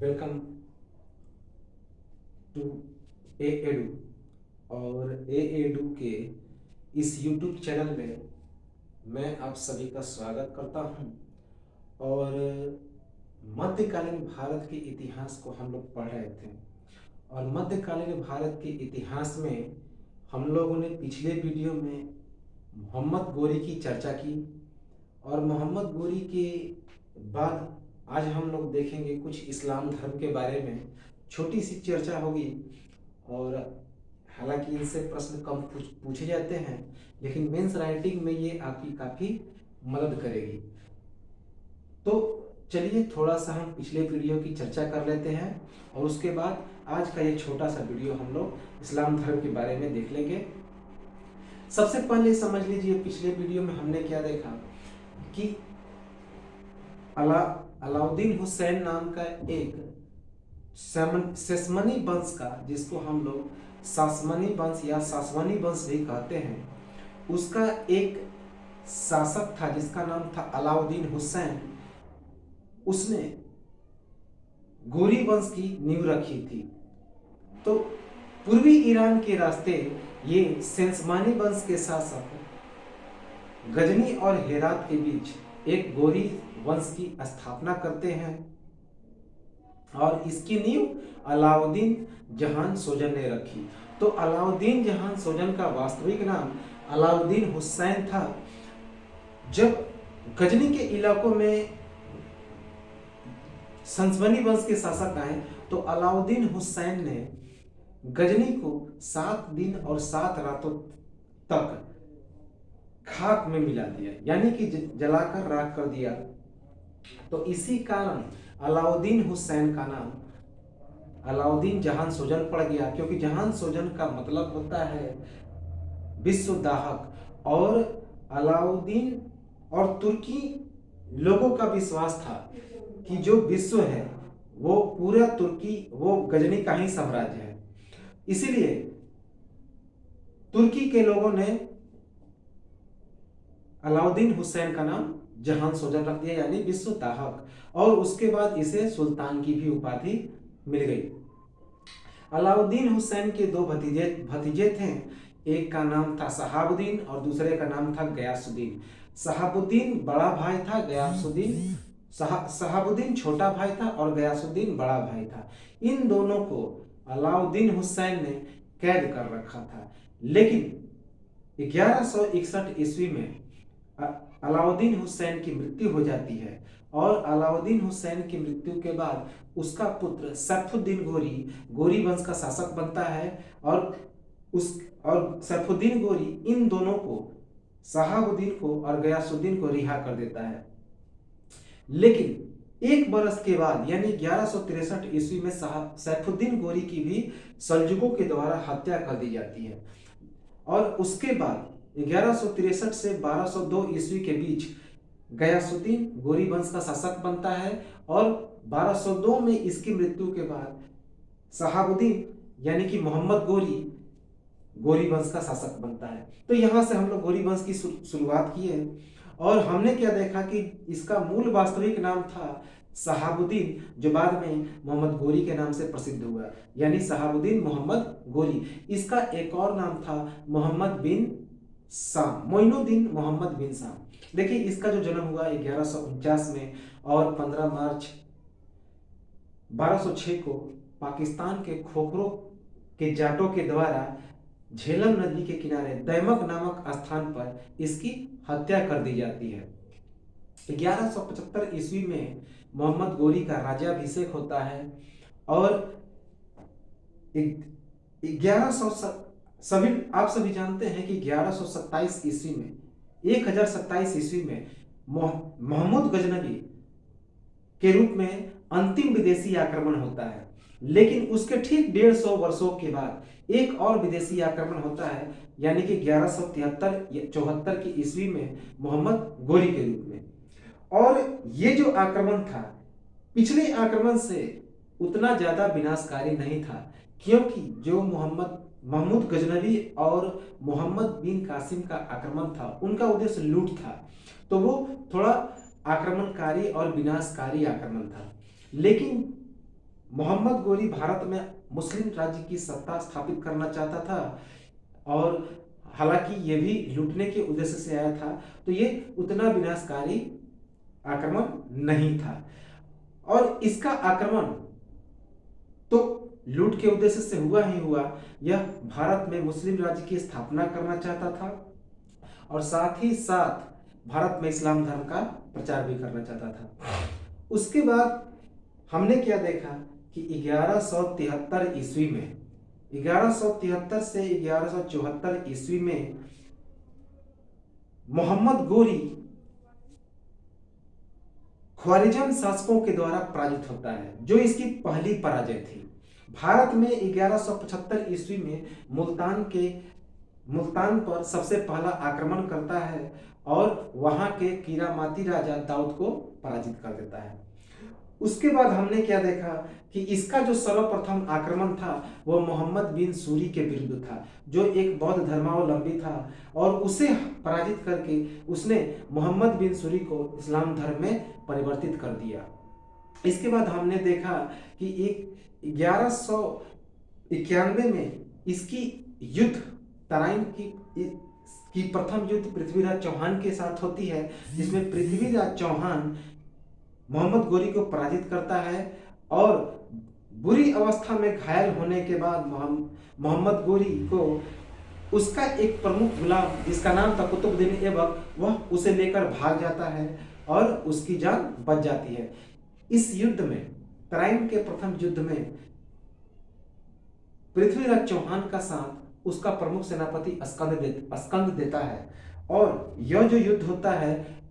Welcome to A edu. और ए edu के इस यूट्यूब चैनल में मैं आप सभी का स्वागत करता हूं। और मध्यकालीन भारत के इतिहास को हम लोग पढ़ रहे थे। और मध्यकालीन भारत के इतिहास में हम लोगों ने पिछले वीडियो में मोहम्मद गोरी की चर्चा की। और मोहम्मद गोरी के बाद आज हम लोग देखेंगे कुछ इस्लाम धर्म के बारे में, छोटी सी चर्चा होगी। और हालांकि इनसे प्रश्न कम पूछे जाते हैं, लेकिन मेंस राइटिंग में ये आपकी काफ़ी मदद करेगी। तो चलिए थोड़ा सा हम पिछले वीडियो की चर्चा कर लेते हैं और उसके बाद आज का ये छोटा सा वीडियो हम लोग इस्लाम धर्म के बारे में देख लेंगे। सबसे पहले समझ लीजिए पिछले वीडियो में हमने क्या देखा कि अलाउद्दीन हुसैन नाम का एक सेस्मनी वंश का, जिसको हम लोग सासमनी वंश या सासवानी वंश भी कहते हैं, उसका एक शासक था जिसका नाम था अलाउद्दीन हुसैन। उसने गोरी वंश की नींव रखी थी। तो पूर्वी ईरान के रास्ते ये सेस्मानी वंश के शासक गजनी और हेरात के बीच एक गोरी वंश की स्थापना करते हैं। और इसकी नींव अलाउद्दीन जहान सोजन ने रखी। तो अलाउद्दीन जहान सोजन का वास्तविक नाम अलाउद्दीन हुसैन था। जब गजनी के इलाकों में संसवनी वंश के शासक आए तो अलाउद्दीन हुसैन ने गजनी को 7 दिन और 7 रातों तक खाक में मिला दिया, यानी कि जलाकर राख कर दिया। तो इसी कारण अलाउद्दीन हुसैन का नाम अलाउद्दीन जहान सोजन पड़ गया, क्योंकि जहान सोजन का मतलब होता है विश्व दाहक। और अलाउद्दीन और तुर्की लोगों का विश्वास था कि जो विश्व है वो पूरा तुर्की, वो गजनी का ही साम्राज्य है। इसीलिए तुर्की के लोगों ने अलाउद्दीन हुसैन का नाम जहान सोजन रख दिया, यानी विश्व दाहक। और उसके बाद इसे सुल्तान की भी उपाधि मिल गई। अलाउद्दीन हुसैन के 2 भतीजे थे। एक का नाम था शहाबुद्दीन और दूसरे का नाम था गयासुद्दीन। शहाबुद्दीन बड़ा भाई था, शहाबुद्दीन छोटा भाई था और गयासुद्दीन बड़ा भाई था। इन दोनों को अलाउद्दीन हुसैन ने कैद कर रखा था। लेकिन 1161 ईस्वी में अलाउद्दीन हुसैन की मृत्यु हो जाती है। और अलाउद्दीन हुसैन की मृत्यु के बाद उसका पुत्र सैफुद्दीन गोरी वंश का शासक बनता है। और सैफुद्दीन गोरी इन दोनों को, शहाबुद्दीन को और गयासुद्दीन को रिहा कर देता है। लेकिन 1 बरस के बाद यानी 1163 ईस्वी में सैफुद्दीन गोरी की भी सल्जुकों के द्वारा हत्या कर दी जाती है। और उसके बाद 1163 से 1202 ईस्वी के बीच गयासुद्दीन गोरी वंश का शासक बनता है। और 1202 में इसकी मृत्यु के बाद शहाबुद्दीन यानी कि मोहम्मद गोरी वंश का शासक बनता है। तो यहां से हम लोग गोरी वंश की शुरुआत की है। और हमने क्या देखा कि इसका मूल वास्तविक नाम था शहाबुद्दीन, जो बाद में मोहम्मद गोरी के नाम से प्रसिद्ध हुआ, यानी शहाबुद्दीन मोहम्मद गोरी। इसका एक और नाम था मोहम्मद बिन शाम, मोइनुद्दीन मोहम्मद बिन शाम। देखिए इसका जो जन्म हुआ 1149 में और 15 मार्च 1206 को पाकिस्तान के खोखरों के जाटों के द्वारा झेलम नदी के किनारे दैमक नामक स्थान पर इसकी हत्या कर दी जाती है। 1175 ईस्वी में मोहम्मद गोरी का राज्याभिषेक होता है। और 1100 सभी आप सभी जानते हैं कि 1127 ईस्वी में 1027 ईस्वी में महमूद गजनवी के रूप में अंतिम विदेशी आक्रमण होता है। लेकिन उसके ठीक 150 वर्षों के बाद एक और विदेशी आक्रमण होता है, यानी कि 1173-74 की ईस्वी में मोहम्मद गोरी के रूप में। और ये जो आक्रमण था पिछले आक्रमण से उतना ज्यादा विनाशकारी नहीं था, क्योंकि जो महमूद गजनवी और मोहम्मद बिन कासिम का आक्रमण था उनका उद्देश्य लूट था। तो वो थोड़ा आक्रमणकारी और विनाशकारी आक्रमण था। लेकिन मोहम्मद गोरी भारत में मुस्लिम राज्य की सत्ता स्थापित करना चाहता था और हालांकि ये भी लूटने के उद्देश्य से आया था, तो ये उतना विनाशकारी आक्रमण नहीं था। और इसका आक्रमण तो लूट के उद्देश्य से हुआ ही हुआ, यह भारत में मुस्लिम राज्य की स्थापना करना चाहता था और साथ ही साथ भारत में इस्लाम धर्म का प्रचार भी करना चाहता था। उसके बाद हमने क्या देखा कि 1173 ईस्वी में, 1173 से 1174 ईस्वी में मोहम्मद गोरी ख्वारिजम शासकों के द्वारा पराजित होता है, जो इसकी पहली पराजय थी। भारत में 1175 ईस्वी में मुल्तान पर सबसे पहला आक्रमण करता है और वहां के कीरामाती राजा दाऊद को पराजित कर देता है। उसके बाद हमने क्या देखा कि इसका जो सर्वप्रथम आक्रमण था वह मोहम्मद बिन सूरी के विरुद्ध था, जो एक बौद्ध धर्मावलंबी था, और उसे पराजित करके उसने मोहम्मद बिन सूरी को इस्लाम धर्म में परिवर्तित कर दिया। इसके बाद हमने देखा कि 1191 में इसकी युद्ध तराइन की प्रथम युद्ध पृथ्वीराज चौहान के साथ होती है, जिसमें पृथ्वीराज चौहान मोहम्मद गोरी को पराजित करता है और बुरी अवस्था में घायल होने के बाद मोहम्मद गोरी को उसका एक प्रमुख गुलाम जिसका नाम था कुतुबुद्दीन ऐबक, वह उसे लेकर भाग जाता है और उसकी जान बच जाती है। इस युद्ध में, तराइन के प्रथम युद्ध में, पृथ्वीराज चौहान का साथ उसका प्रमुख सेनापति अस्कंद देता है और यह जो युद्ध होता है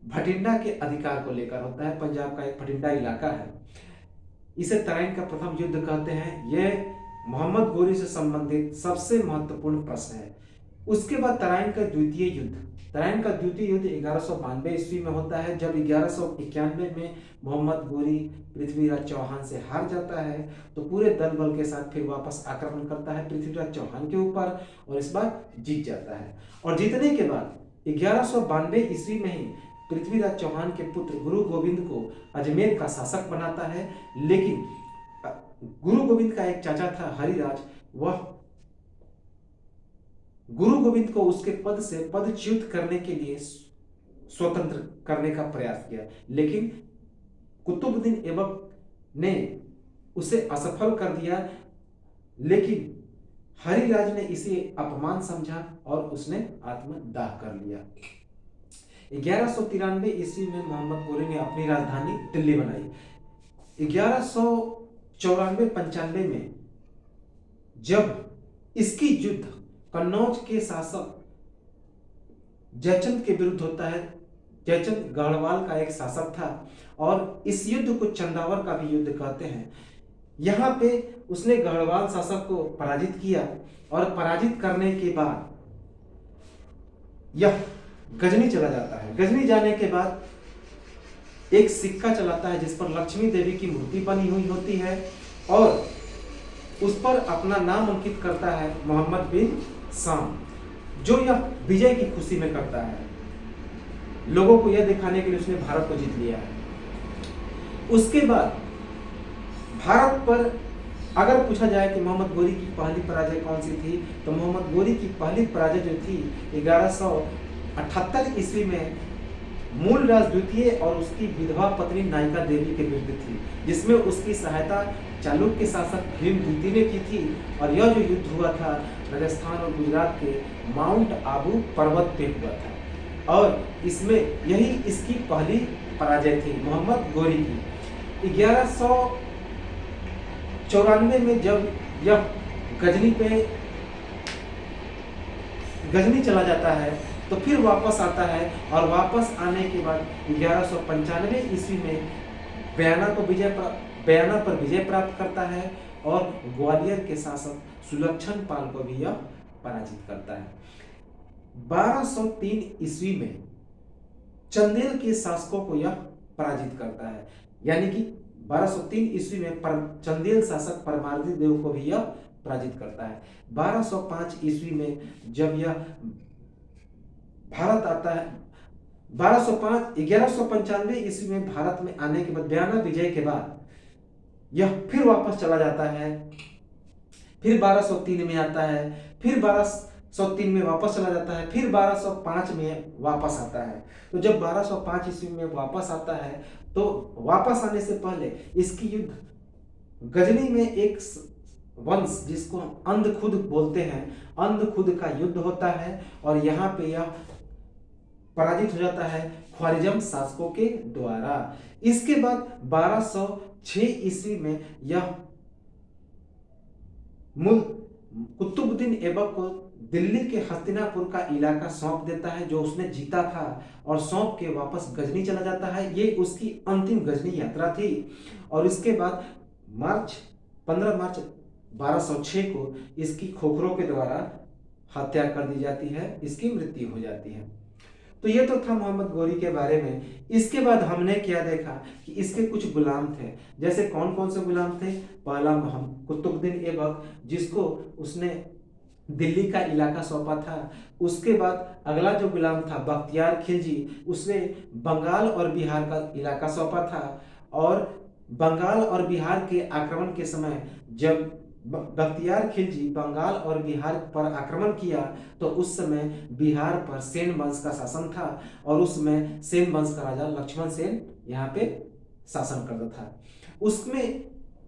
भटिंडा के अधिकार को लेकर होता है। पंजाब का एक भटिंडा इलाका है, इसे तराइन का प्रथम युद्ध कहते हैं। यह मोहम्मद गोरी से संबंधित सबसे महत्वपूर्ण प्रश्न है। उसके बाद तराइन का द्वितीय युद्ध 1192 ईस्वी में होता है, जब 1191 में मोहम्मद गोरी पृथ्वीराज चौहान से हार जाता है तो पूरे दल बल के साथ फिर वापस आक्रमण करता है पृथ्वीराज चौहान के ऊपर और इस बार जीत जाता है। और जीतने के बाद 1192 ईस्वी में ही पृथ्वीराज चौहान के पुत्र गुरु गोविंद को अजमेर का शासक बनाता है, लेकिन गुरु गोविंद का एक चाचा था हरिराज, वह गुरु गोविंद को उसके पद से पदच्युत करने के लिए स्वतंत्र करने का प्रयास किया, लेकिन कुतुबुद्दीन ऐबक ने उसे असफल कर दिया। लेकिन हरिराज ने इसे अपमान समझा और उसने आत्मदाह कर लिया। 1193 ईस्वी में मोहम्मद गोरी ने अपनी राजधानी दिल्ली बनाई। 1194-95 में जब इसकी युद्ध कन्नौज के शासक जयचंद के विरुद्ध होता है, जयचंद गढ़वाल का एक शासक था और इस युद्ध को चंदावर का भी युद्ध कहते हैं। यहाँ पे उसने गढ़वाल शासक को पराजित किया और पराजित करने के बाद यह गजनी चला जाता है। गजनी जाने के बाद एक सिक्का चलाता है जिस पर लक्ष्मी देवी की मूर्ति बनी हुई होती है और उस पर अपना नाम अंकित करता है मोहम्मद बिन साम, जो यह विजय की खुशी में करता है। लोगों को यह दिखाने के लिए उसने भारत को जीत लिया है। उसके बाद भारत पर अगर पूछा जाए कि मोहम्मद गोरी की पहली पराजय कौन सी थी, तो मोहम्मद गोरी की पहली पराजय जो थी 1178 ईस्वी में मूलराज द्वितीय और उसकी विधवा पत्नी नायिका देवी के विरुद्ध थी, जिसमें उसकी सहायता चालुक्य शासक भीम द्वितीय ने की थी। और यह जो युद्ध हुआ था राजस्थान और गुजरात के माउंट आबू पर्वत पे हुआ था और इसमें यही इसकी पहली पराजय थी मोहम्मद गोरी की। 1194 में जब यह गजनी चला जाता है तो फिर वापस आता है और वापस आने के बाद 1195 ईस्वी में बयाना पर विजय प्राप्त करता है और ग्वालियर के शासक सुलक्षण पाल को भी यह पराजित करता है। 1203 ईस्वी में चंदेल के शासकों को यह पराजित करता है, यानी कि 1203 ईस्वी में चंदेल शासक परमार्दी देव को भी यह पराजित करता है। 1205 ईस्वी में जब यह भारत आता है, 1195 ईस्वी में भारत में आने के बाद बयाना विजय के बाद यह फिर वापस चला जाता है, फिर 1203 में आता है, फिर 1203 में वापस चला जाता है, फिर 1205 में वापस आता है। तो जब 1205 ईस्वी में वापस आता है तो वापस आने से पहले इसकी युद्ध गजनी में एक वंश जिसको अंधखुद बोलते हैं, अंधखुद का युद्ध होता है और यहाँ पे यह पराजित हो जाता है ख्वारिजम शासकों के द्वारा। इसके बाद 1206 ईस्वी में यह कुतुबुद्दीन ऐबक को दिल्ली के हस्तिनापुर का इलाका सौंप देता है जो उसने जीता था, और सौंप के वापस गजनी चला जाता है। ये उसकी अंतिम गजनी यात्रा थी। और इसके बाद 15 मार्च 1206 को इसकी खोखरों के द्वारा हत्या कर दी जाती है, इसकी मृत्यु हो जाती है। तो ये तो था मोहम्मद गौरी के बारे में। इसके बाद हमने क्या देखा कि इसके कुछ गुलाम थे। जैसे कौन कौन से गुलाम थे? पहला कुतुबुद्दीन ऐबक, जिसको उसने दिल्ली का इलाका सौंपा था। उसके बाद अगला जो गुलाम था बख्तियार खिलजी, उसने बंगाल और बिहार का इलाका सौंपा था। और बंगाल और बिहार के आक्रमण के समय जब बख्तियार खिलजी बंगाल और बिहार पर आक्रमण किया तो उस समय बिहार पर सेन वंश का शासन था, और उसमें सेन वंश का राजा लक्ष्मण सेन यहाँ पे शासन करता था। उसमें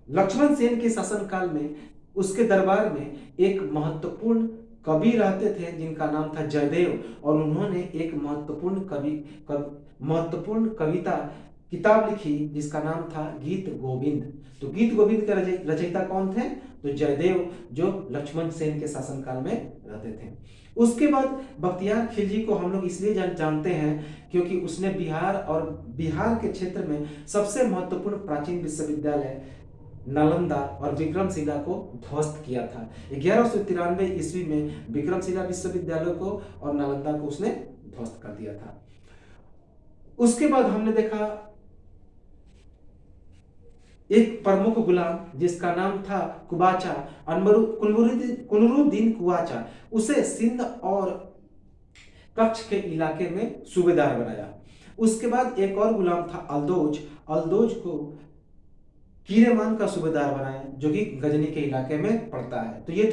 लक्ष्मण सेन के शासन काल में उसके दरबार में एक महत्वपूर्ण कवि रहते थे जिनका नाम था जयदेव, और उन्होंने एक महत्वपूर्ण कविता किताब लिखी जिसका नाम था गीत गोविंद। तो गीत गोविंद के रचयिता कौन थे? तो जयदेव, जो लक्ष्मण सेन के शासनकाल में रहते थे। उसके बाद बख्तियार खिलजी को हम लोग इसलिए जानते हैं क्योंकि उसने बिहार के क्षेत्र में सबसे महत्वपूर्ण प्राचीन विश्वविद्यालय नालंदा और विक्रमशिला को ध्वस्त किया था। 1193 ईस्वी में विक्रमशिला विश्वविद्यालय को और नालंदा को उसने ध्वस्त कर दिया था। उसके बाद हमने देखा एक प्रमुख गुलाम जिसका नाम था कुबाचा, कुनरुद्दीन कुबाचा, उसे सिंध और कच्छ के इलाके में सूबेदार बनाया। उसके बाद एक और गुलाम था अल्दोज को कीरेमान का सूबेदार बनाया जो कि गजनी के इलाके में पड़ता है। तो ये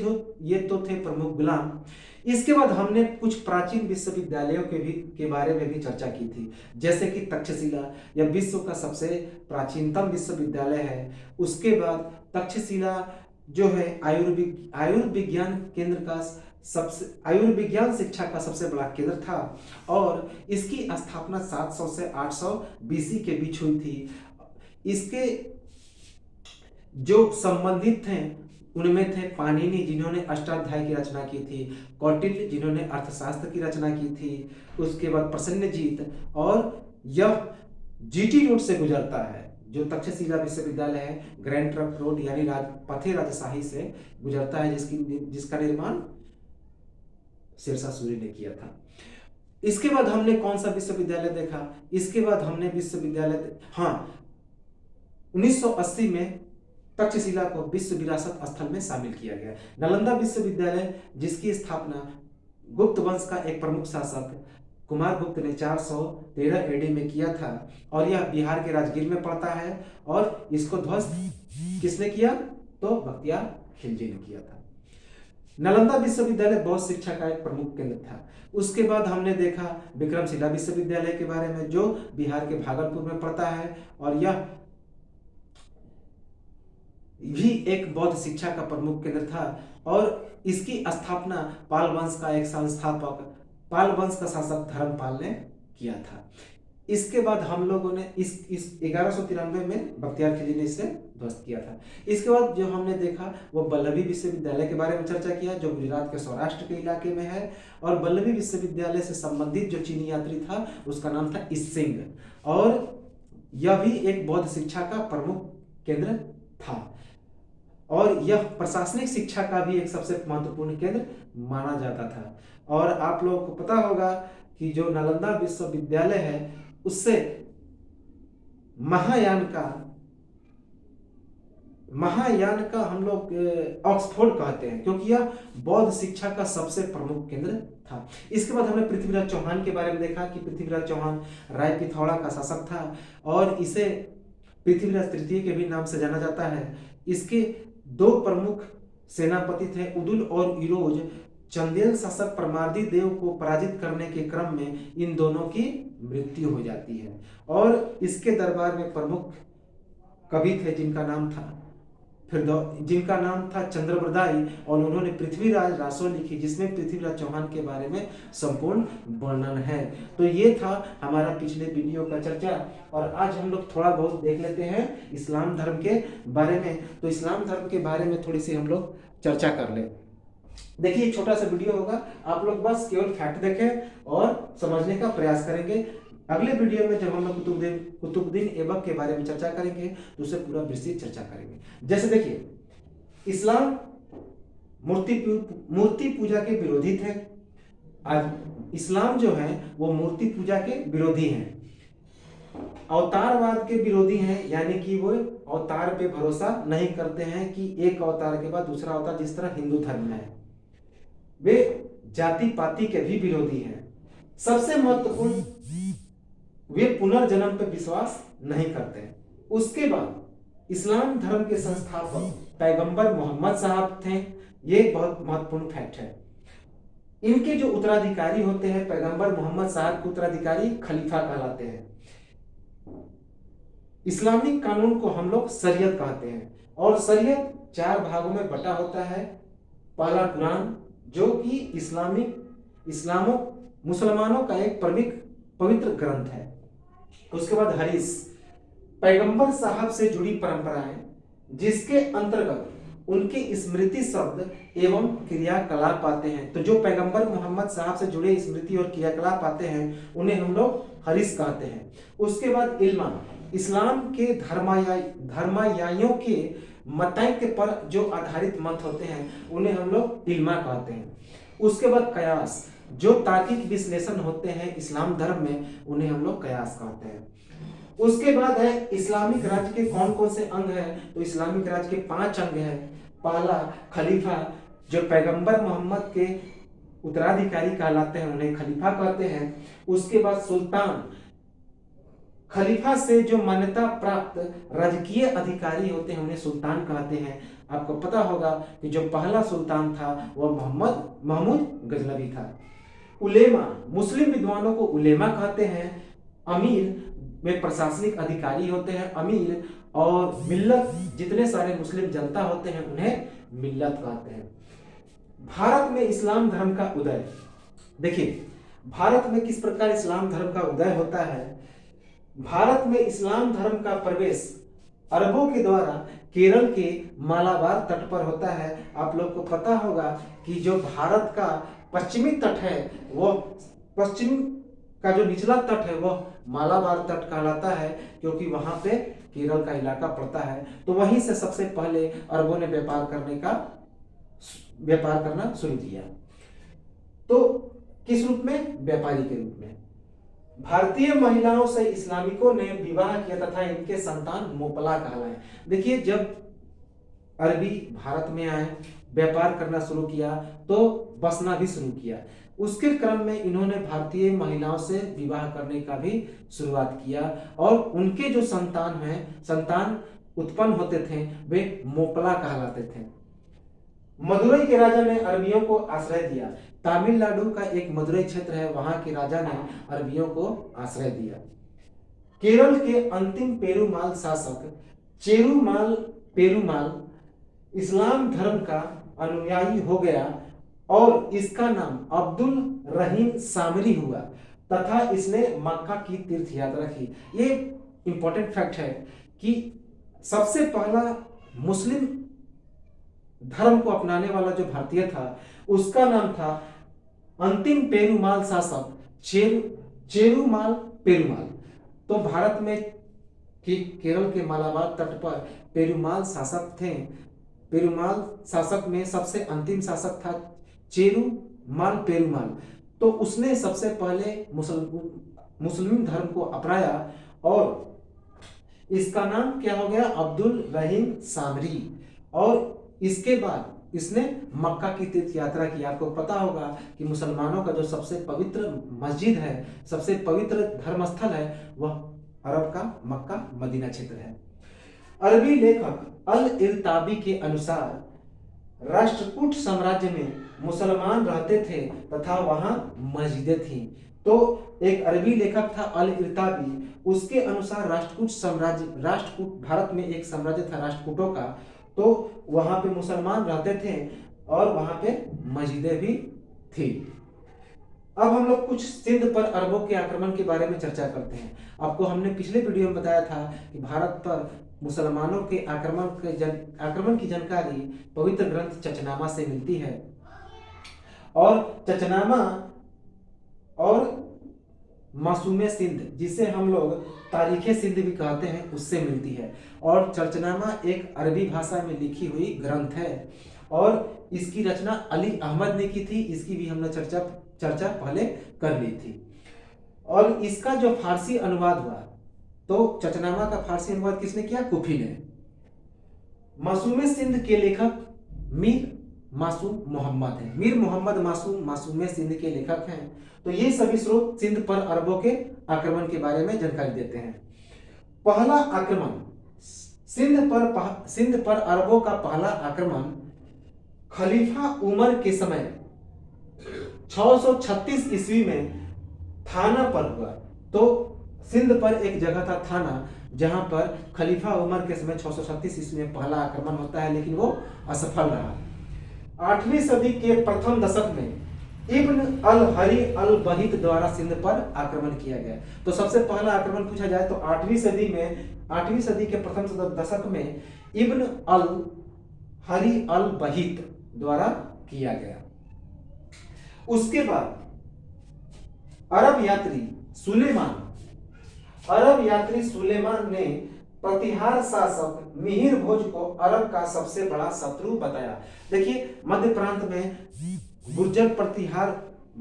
तो थे प्रमुख गुलाम। इसके बाद हमने कुछ प्राचीन विश्वविद्यालयों के बारे में भी चर्चा की थी, जैसे कि तक्षशिला, यह विश्व का सबसे प्राचीनतम विश्वविद्यालय है। उसके बाद तक्षशिला जो है आयुर्विज्ञान केंद्र का आयुर्विज्ञान शिक्षा का सबसे बड़ा केंद्र था, और इसकी स्थापना 700 से 800 बीसी के बीच हुई थी। इसके जो संबंधित थे उनमें थे पाणिनि जिन्होंने अष्टाध्यायी की रचना की थी, कौटिल्य जिन्होंने अर्थशास्त्र की रचना की थी, उसके बाद प्रसन्नजीत, और यह जीटी रोड से गुजरता है। जो तक्षशिला विश्वविद्यालय है ग्रैंड ट्रंक रोड यानी पथे राजशाही से गुजरता है, जिसका निर्माण शेरशाह सूरी ने किया था। इसके बाद हमने कौन सा विश्वविद्यालय देखा? इसके बाद हमने 1980 में तक्षशिला को विश्व विरासत स्थल में शामिल किया गया। नालंदा विश्वविद्यालय जिसकी स्थापना गुप्त वंश का एक प्रमुख शासक कुमारगुप्त ने 413 एडी में किया था, और यह बिहार के राजगीर में पड़ता है, और इसको ध्वस्त किसने किया? तो बख्तियार खिलजी ने किया था। नालंदा विश्वविद्यालय बौद्ध शिक्षा का एक प्रमुख केंद्र था। उसके बाद हमने देखा विक्रमशिला विश्वविद्यालय के बारे में जो बिहार के भागलपुर में पड़ता है, और यह भी एक बौद्ध शिक्षा का प्रमुख केंद्र था, और इसकी स्थापना पाल वंश का एक संस्थापक पाल वंश का शासक धर्मपाल ने किया था। इसके बाद हम लोगों ने इस 1193 में बख्तियार खिलजी ने इसे ध्वस्त किया था। इसके बाद जो हमने देखा वो वल्लभी विश्वविद्यालय के बारे में चर्चा किया जो गुजरात के सौराष्ट्र के इलाके में है, और वल्लभी विश्वविद्यालय से संबंधित जो चीनी यात्री था उसका नाम था इसिंग, और यह भी एक बौद्ध शिक्षा का प्रमुख केंद्र था, और यह प्रशासनिक शिक्षा का भी एक सबसे महत्वपूर्ण केंद्र माना जाता था। और आप लोगों को पता होगा कि जो नालंदा विश्वविद्यालय है उससे महायान का हम लोग ऑक्सफोर्ड कहते हैं, क्योंकि यह बौद्ध शिक्षा का सबसे प्रमुख केंद्र था। इसके बाद हमने पृथ्वीराज चौहान के बारे में देखा कि पृथ्वीराज चौहान राय पिथौरा का शासक था, और इसे पृथ्वीराज तृतीय के भी नाम से जाना जाता है। इसके दो प्रमुख सेनापति थे, उदुल और इरोज। चंदेल शासक परमार्दी देव को पराजित करने के क्रम में इन दोनों की मृत्यु हो जाती है। और इसके दरबार में प्रमुख कवि थे जिनका नाम था चंद्रबरदाई, और उन्होंने पृथ्वीराज रासो लिखी, जिसमें पृथ्वीराज चौहान के बारे में संपूर्ण वर्णन है। तो ये था हमारा पिछले वीडियो का चर्चा, और आज हम लोग थोड़ा बहुत देख लेते हैं इस्लाम धर्म के बारे में। तो इस्लाम धर्म के बारे में थोड़ी सी हम लोग चर्चा कर ले। देखिए, छोटा सा वीडियो होगा, आप लोग बस केवल फैक्ट देखें और समझने का प्रयास करेंगे। अगले वीडियो में जब हम लोग कुतुबुद्दीन ऐबक के बारे में चर्चा करेंगे तो उसे पूरा विस्तृत चर्चा करेंगे। जैसे देखिए, इस्लाम मूर्ति पूजा के विरोधी थे। आज इस्लाम जो है वो मूर्ति पूजा के विरोधी हैं, अवतारवाद के विरोधी हैं, यानी कि वो अवतार पे भरोसा नहीं करते हैं कि एक अवतार के बाद दूसरा अवतार, जिस तरह हिंदू धर्म में है। वे जाति पाति के भी विरोधी हैं। सबसे महत्वपूर्ण, वे पुनर्जन्म पे विश्वास नहीं करते हैं। उसके बाद इस्लाम धर्म के संस्थापक पैगंबर मोहम्मद साहब थे। ये बहुत महत्वपूर्ण फैक्ट है। इनके जो उत्तराधिकारी होते हैं, पैगंबर मोहम्मद साहब के उत्तराधिकारी खलीफा कहलाते हैं। इस्लामिक कानून को हम लोग शरीयत कहते हैं, और शरीयत 4 भागों में बटा होता है। पहला कुरान, जो कि मुसलमानों का एक पवित्र ग्रंथ है। उसके बाद हदीस, पैगंबर साहब से जुड़ी परंपराएं, जिसके अंतर्गत उनके स्मृति शब्द एवं क्रियाकलाप आते हैं। तो जो पैगंबर मोहम्मद साहब से जुड़े स्मृति और क्रियाकलाप आते हैं, उन्हें हम लोग हदीस कहते हैं। उसके बाद इल्मा, इस्लाम के धर्मायाइयों के मतैक्य पर जो आधारित मत होते हैं, उन्हें हम लोग इल्मा कहते हैं। उसके बाद कयास, जो तार्किक विश्लेषण होते हैं इस्लाम धर्म में, उन्हें हम लोग कयास कहते हैं। उसके बाद है इस्लामिक राज्य के कौन कौन से अंग हैं। तो इस्लामिक राज्य के 5 अंग हैं। पहला खलीफा, जो पैगंबर मोहम्मद के उत्तराधिकारी कहलाते हैं, उन्हें खलीफा कहते हैं। उसके बाद सुल्तान, खलीफा से जो मान्यता प्राप्त राजकीय अधिकारी होते हैं, उन्हें सुल्तान कहते हैं। आपको पता होगा कि जो पहला सुल्तान था वह महमूद गजनवी था। उलेमा, मुस्लिम विद्वानों को उलेमा कहते हैं। अमीर में प्रशासनिक अधिकारी होते हैं अमीर, और मिल्लत, जितने सारे मुस्लिम जनता होते हैं उन्हें मिल्लत कहते हैं। भारत में इस्लाम धर्म का उदय, देखिए भारत में किस प्रकार इस्लाम धर्म का उदय होता है। भारत में इस्लाम धर्म का प्रवेश अरबों के द्वारा केरल के मालाबार तट पर होता है। आप लोग को पता होगा कि जो भारत का पश्चिमी तट है, वो पश्चिम का जो निचला तट है वह मालाबार तट कहलाता है, क्योंकि वहां पे केरल का इलाका पड़ता है। तो वहीं से सबसे पहले अरबों ने व्यापार करना शुरू किया। तो किस रूप में? व्यापारी के रूप में। भारतीय महिलाओं से इस्लामिकों ने विवाह किया तथा इनके संतान मोपला कहलाए। देखिए, जब अरबी भारत में आए, व्यापार करना शुरू किया, तो बसना भी शुरू किया। उसके क्रम में इन्होंने भारतीय महिलाओं से विवाह करने का भी शुरुआत किया, और उनके जो संतान उत्पन्न होते थे वे मोपला कहलाते थे। मदुरई के राजा ने अरबियों को आश्रय दिया। तमिलनाडु का एक मदुरई क्षेत्र है, वहां के राजा ने अरबियों को आश्रय दिया। केरल के अंतिम पेरुमाल शासक पेरुमाल इस्लाम धर्म का अनुयायी हो गया, और इसका नाम अब्दुल रहीम सामरी हुआ, तथा इसने मक्का की तीर्थ यात्रा की। ये इंपॉर्टेंट फैक्ट है कि सबसे पहला मुस्लिम धर्म को अपनाने वाला जो भारतीय था, उसका नाम था अंतिम पेरुमाल शासक चेरुमाल पेरुमाल। तो भारत में केरल के मालाबार तट पर पेरुमाल शासक थे। पेरुमाल शासक में सबसे अंतिम शासक था चेरुमाल पेरुमाल। तो उसने सबसे पहले मुस्लिम धर्म को अपनाया, और इसका नाम क्या हो गया? अब्दुल रहीम सामरी। और इसके बाद इसने मक्का की तीर्थ यात्रा की। आपको पता होगा कि मुसलमानों का जो सबसे पवित्र मस्जिद है, सबसे पवित्र धर्म स्थल है, वह अरब का मक्का मदीना क्षेत्र है। अरबी लेखक अल इरताबी के अनुसार राष्ट्रकूट साम्राज्य में मुसलमान रहते थे तथा वहां मस्जिदें थीं। तो एक अरबी लेखक था अल इरताबी, उसके अनुसार राष्ट्रकूट साम्राज्य, राष्ट्रकूट भारत में एक साम्राज्य था राष्ट्रकूटों का, तो वहां पे मुसलमान रहते थे और वहां पे मस्जिदें भी थी। अब हम लोग कुछ सिंध पर अरबों के आक्रमण के बारे में चर्चा करते हैं। आपको हमने पिछले वीडियो में बताया था कि भारत पर मुसलमानों के आक्रमण की जानकारी पवित्र ग्रंथ चचनामा से मिलती है, और चचनामा और मासूमे सिंध, जिसे हम लोग तारीखे सिंध भी कहते हैं, उससे मिलती है। और चचनामा एक अरबी भाषा में लिखी हुई ग्रंथ है और इसकी रचना अली अहमद ने की थी। इसकी भी हमने चर्चा पहले कर ली थी। और इसका जो फारसी अनुवाद हुआ, तो चचनामा का फारसी अनुवाद किसने किया? कुफी ने। मासूमे सिंध के लेखक मीर मासूम मोहम्मद है। मीर मोहम्मद मासूम मासूमे सिंध के लेखक हैं। तो ये सभी स्रोत सिंध पर अरबों के आक्रमण के बारे में जानकारी देते हैं। पहला आक्रमण सिंध पर अरबों का पहला आक्रमण खलीफा उमर के समय 636 ईस्वी में थाना पर हुआ। तो सिंध पर एक जगह था थाना, जहां पर खलीफा उमर के समय 636 ईस्वी में पहला आक्रमण होता है, लेकिन वो असफल रहा। 8वीं सदी के प्रथम दशक में इब्न अल हरी अल बहित द्वारा सिंध पर आक्रमण किया गया। तो सबसे पहला आक्रमण पूछा जाए तो 8वीं सदी के प्रथम दशक में इब्न अल हरी अल बहित द्वारा किया गया। उसके बाद अरब यात्री सुलेमान ने प्रतिहार शासक मिहिर भोज को अरब का सबसे बड़ा शत्रु बताया। देखिए, मध्य प्रांत में गुर्जर प्रतिहार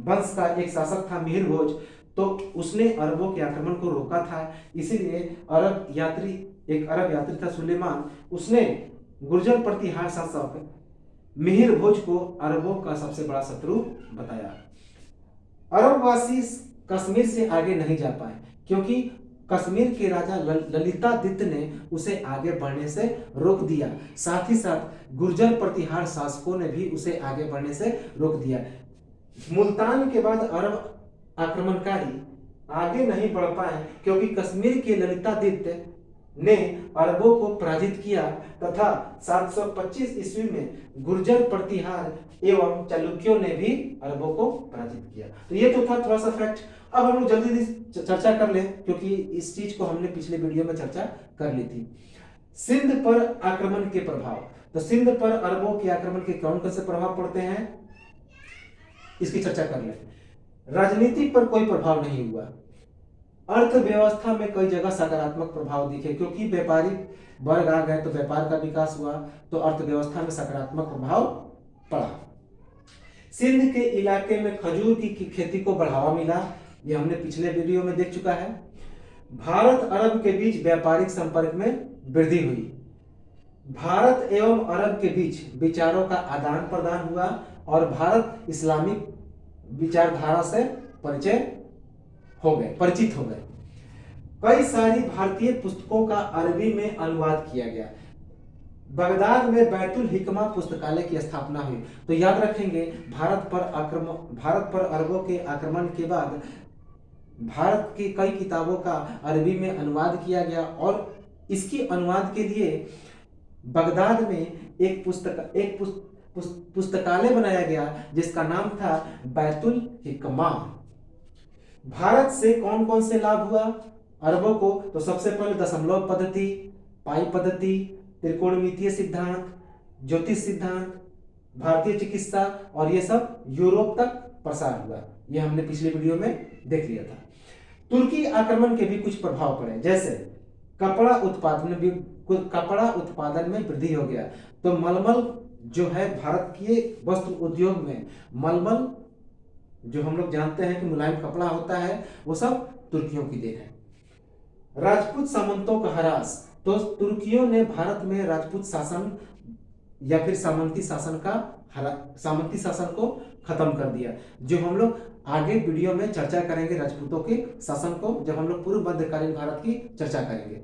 वंश का एक शासक था मिहिर भोज, तो उसने अरबों के आक्रमण को रोका था। इसीलिए एक अरब यात्री था सुलेमान, उसने गुर्जर प्रतिहार शासक मिहिर भोज को अरबों का सबसे बड़ा शत्रु बताया। अरबवासी कश्मीर से आगे नहीं जा पाए, क्योंकि कश्मीर के राजा ललितादित्य ने उसे आगे बढ़ने से रोक दिया। साथ ही साथ गुर्जर प्रतिहार शासकों ने भी उसे आगे बढ़ने से रोक दिया। मुल्तान के बाद अरब आक्रमणकारी आगे नहीं बढ़ पाए, क्योंकि कश्मीर के ललितादित्य ने अरबों को पराजित किया तथा 725 ईस्वी में गुर्जर प्रतिहार एवं चालुक्यों ने भी अरबों को पराजित किया। तो ये तो था थोड़ा सा फैक्ट। अब हम लोग जल्दी चर्चा कर लें, क्योंकि इस चीज को हमने पिछले वीडियो में चर्चा कर ली थी। सिंध पर आक्रमण के प्रभाव। तो सिंध पर अरबों के आक्रमण के कौन कौन से प्रभाव पड़ते हैं, इसकी चर्चा कर लें। राजनीति पर कोई प्रभाव नहीं हुआ। अर्थव्यवस्था में कई जगह सकारात्मक प्रभाव दिखे, क्योंकि व्यापारिक वर्ग आ गए तो व्यापार का विकास हुआ, तो अर्थव्यवस्था में सकारात्मक प्रभाव पड़ा। सिंध के इलाके में खजूर की खेती को बढ़ावा मिला, ये हमने पिछले वीडियो में देख चुका है। भारत अरब के बीच व्यापारिक संपर्क में वृद्धि हुई। भारत एवं अरब के बीच विचारों का आदान प्रदान हुआ और भारत इस्लामिक विचारधारा से परिचित हो गए। कई सारी भारतीय पुस्तकों का अरबी में अनुवाद किया गया। बगदाद में बैतुल हिकमा पुस्तकालय की स्थापना हुई। तो याद रखेंगे, भारत पर अरबों के आक्रमण के बाद भारत की कई किताबों का अरबी में अनुवाद किया गया, और इसकी अनुवाद के लिए बगदाद में एक पुस्तकालय बनाया गया, जिसका नाम था बैतुल हिकमा। भारत से कौन कौन से लाभ हुआ अरबों को? तो सबसे पहले दशमलव पद्धति, पाई पद्धति, त्रिकोणमितीय सिद्धांत, ज्योतिष सिद्धांत, भारतीय चिकित्सा, और ये सब यूरोप तक प्रसार हुआ। ये हमने पिछले वीडियो में देख लिया था। तुर्की आक्रमण के भी कुछ प्रभाव पड़े, जैसे कपड़ा उत्पादन में वृद्धि हो गया। तो मलमल जो है, भारत के वस्त्र उद्योग में मलमल जो हम लोग जानते हैं कि मुलायम कपड़ा होता है, वो सब तुर्कियों की देन है। राजपूत सामंतों का ह्रास। तो तुर्कियों ने भारत में राजपूत शासन या फिर सामंती शासन को खत्म कर दिया, जो हम लोग आगे वीडियो में चर्चा करेंगे राजपूतों के शासन को, जब हम लोग पूर्व मध्यकालीन भारत की चर्चा करेंगे।